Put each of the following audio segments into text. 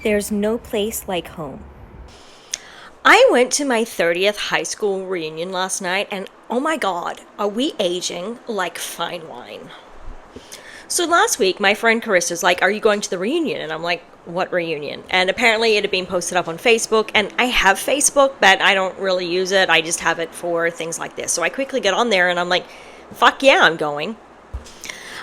There's no place like home. I went to my 30th high school reunion last night, and oh my god, are we aging like fine wine? So last week, my friend Carissa's like, "Are you going to the reunion?" And I'm like, "What reunion?" And apparently, it had been posted up on Facebook, and I have Facebook, but I don't really use it. I just have it for things like this. So I quickly get on there, and I'm like, "Fuck yeah, I'm going."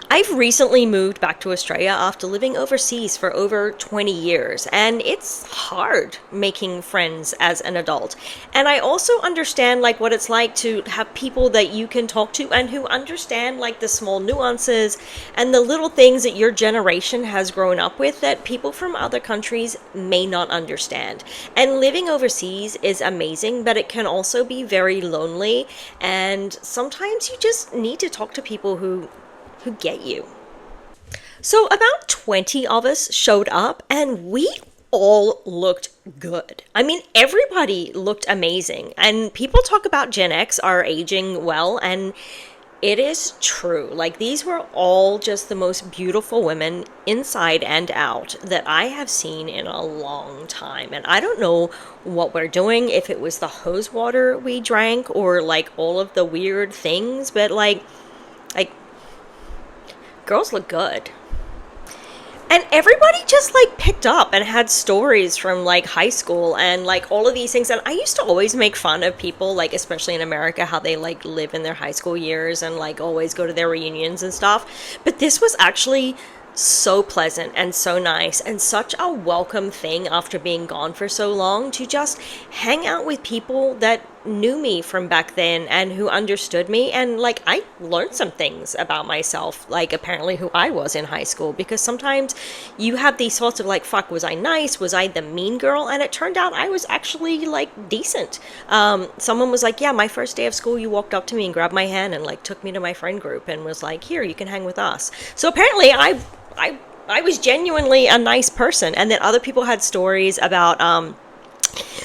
I've recently moved back to Australia after living overseas for over 20 years, and it's hard making friends as an adult. And I also understand like what it's like to have people that you can talk to and who understand like the small nuances and the little things that your generation has grown up with that people from other countries may not understand. And living overseas is amazing, but it can also be very lonely, and sometimes you just need to talk to people who get you. So, about 20 of us showed up and we all looked good. I mean, everybody looked amazing. And people talk about Gen X are aging well, and it is true. Like, these were all just the most beautiful women inside and out that I have seen in a long time. And I don't know what we're doing, if it was the hose water we drank or like all of the weird things, but like girls look good. And everybody just like picked up and had stories from like high school and like all of these things. And I used to always make fun of people, like especially in America, how they like live in their high school years and like always go to their reunions and stuff. But this was actually so pleasant and so nice and such a welcome thing after being gone for so long to just hang out with people that knew me from back then and who understood me. And like I learned some things about myself, like apparently who I was in high school, because sometimes you have these thoughts of like, fuck, was I nice, was I the mean girl? And it turned out I was actually like decent. Someone was like, yeah, my first day of school you walked up to me and grabbed my hand and like took me to my friend group and was like, here, you can hang with us. So apparently I was genuinely a nice person. And then other people had stories about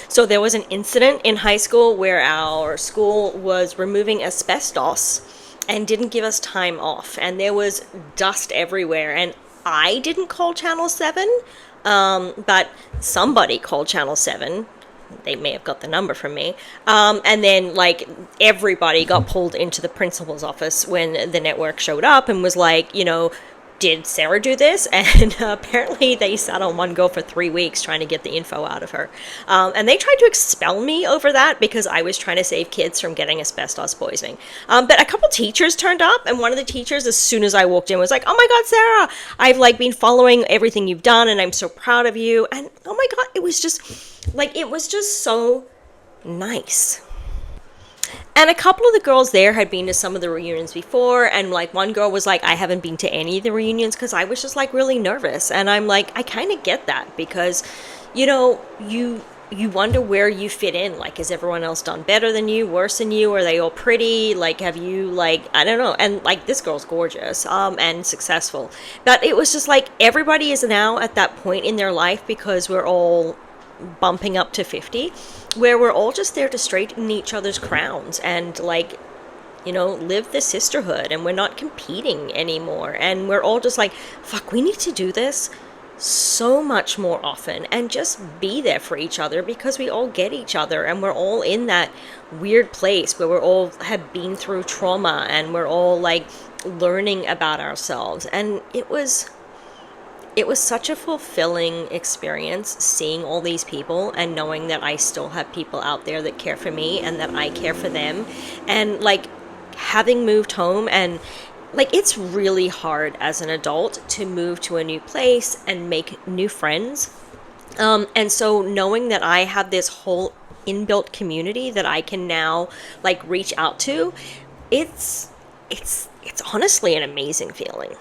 so there was an incident in high school where our school was removing asbestos and didn't give us time off, and there was dust everywhere. And I didn't call Channel 7, but somebody called Channel 7. They may have got the number from me. And then, like, everybody got pulled into the principal's office when the network showed up and was like, did Sarah do this? And apparently they sat on one girl for 3 weeks trying to get the info out of her. And they tried to expel me over that because I was trying to save kids from getting asbestos poisoning. But a couple teachers turned up, and one of the teachers, as soon as I walked in, was like, "Oh my God, Sarah, I've like been following everything you've done and I'm so proud of you." And oh my God, it was just so nice. And a couple of the girls there had been to some of the reunions before, and like one girl was like, I haven't been to any of the reunions because I was just like really nervous. And I'm like, I kind of get that because, you wonder where you fit in. Like, has everyone else done better than you, worse than you? Are they all pretty? Like, have you like, I don't know. And like this girl's gorgeous, and successful. But it was just like everybody is now at that point in their life because we're all bumping up to 50, where we're all just there to straighten each other's crowns and like live the sisterhood, and we're not competing anymore, and we're all just like, fuck, we need to do this so much more often and just be there for each other because we all get each other, and we're all in that weird place where we're all have been through trauma and we're all like learning about ourselves. And it was such a fulfilling experience seeing all these people and knowing that I still have people out there that care for me and that I care for them. And like having moved home, and like it's really hard as an adult to move to a new place and make new friends. And so knowing that I have this whole inbuilt community that I can now like reach out to, it's honestly an amazing feeling.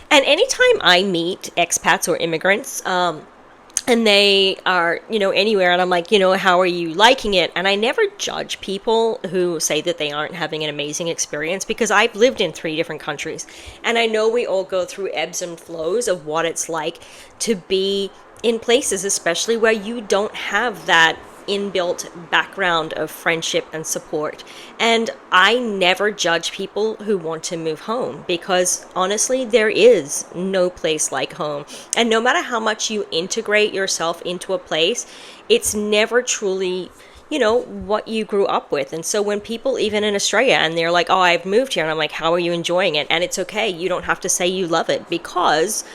And anytime I meet expats or immigrants, and they are, anywhere, and I'm like, how are you liking it? And I never judge people who say that they aren't having an amazing experience, because I've lived in 3 different countries. And I know we all go through ebbs and flows of what it's like to be in places, especially where you don't have that inbuilt background of friendship and support. And I never judge people who want to move home, because honestly, there is no place like home. And no matter how much you integrate yourself into a place, it's never truly, what you grew up with. And so when people, even in Australia, and they're like, oh, I've moved here, and I'm like, how are you enjoying it? And it's okay. You don't have to say you love it, because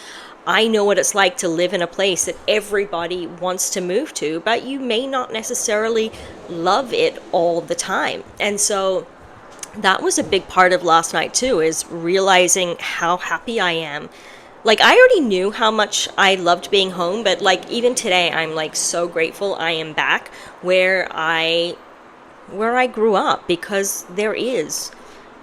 I know what it's like to live in a place that everybody wants to move to, but you may not necessarily love it all the time. And so that was a big part of last night too, is realizing how happy I am. Like, I already knew how much I loved being home, but like even today I'm like so grateful I am back where I grew up, because there is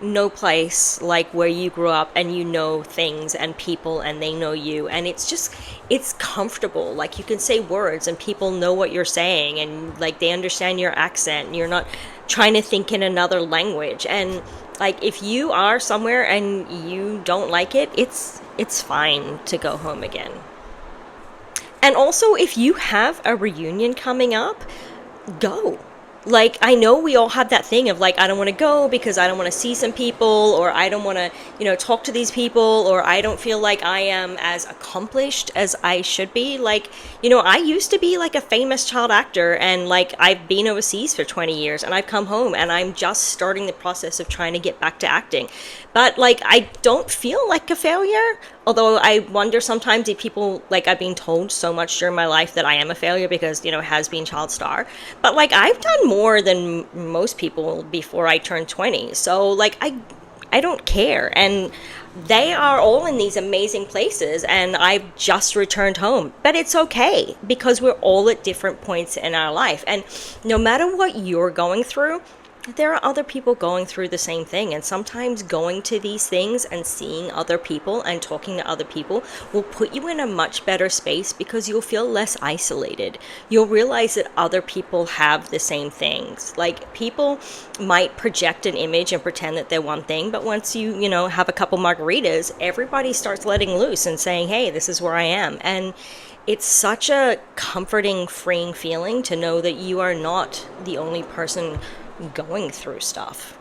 no place like where you grew up, and you know things and people, and they know you, and it's comfortable. Like, you can say words and people know what you're saying, and like they understand your accent, and you're not trying to think in another language. And like, if you are somewhere and you don't like it, it's fine to go home again. And also, if you have a reunion coming up, go. Like, I know we all have that thing of like, I don't want to go because I don't want to see some people, or I don't want to, talk to these people, or I don't feel like I am as accomplished as I should be. Like, I used to be like a famous child actor, and like I've been overseas for 20 years, and I've come home and I'm just starting the process of trying to get back to acting. But like, I don't feel like a failure. Although I wonder sometimes if people, like, I've been told so much during my life that I am a failure because, has been child star. But like, I've done more than most people before I turned 20. So like, I don't care. And they are all in these amazing places, and I've just returned home. But it's okay, because we're all at different points in our life. And no matter what you're going through, there are other people going through the same thing. And sometimes going to these things and seeing other people and talking to other people will put you in a much better space, because you'll feel less isolated. You'll realize that other people have the same things. Like, people might project an image and pretend that they're one thing, but once you have a couple margaritas, everybody starts letting loose and saying, hey, this is where I am. And it's such a comforting, freeing feeling to know that you are not the only person going through stuff.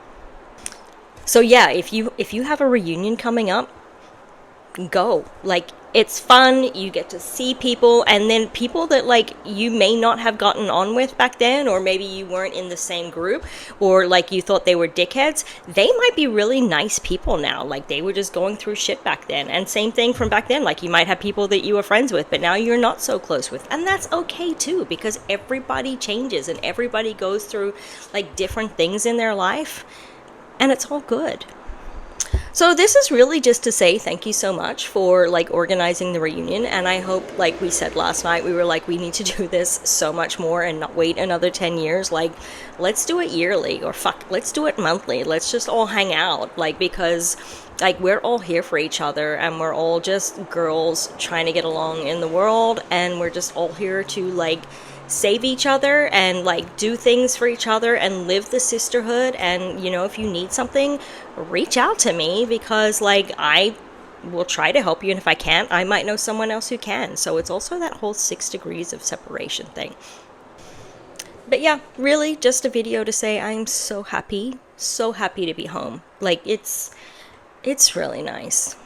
So yeah, if you have a reunion coming up, go. Like, it's fun. You get to see people, and then people that like you may not have gotten on with back then, or maybe you weren't in the same group, or like you thought they were dickheads, they might be really nice people now. Like, they were just going through shit back then. And same thing from back then, like you might have people that you were friends with but now you're not so close with, and that's okay too, because everybody changes and everybody goes through like different things in their life, and it's all good. So this is really just to say thank you so much for like organizing the reunion, and I hope, like we said last night, we were like, we need to do this so much more and not wait another 10 years. Like, let's do it yearly, or let's do it monthly. Let's just all hang out, like, because like we're all here for each other, and we're all just girls trying to get along in the world, and we're just all here to like save each other and like do things for each other and live the sisterhood. And if you need something, reach out to me, because like I will try to help you, and if I can't, I might know someone else who can. So it's also that whole 6 degrees of separation thing. But yeah, really just a video to say I'm so happy to be home. Like, it's really nice.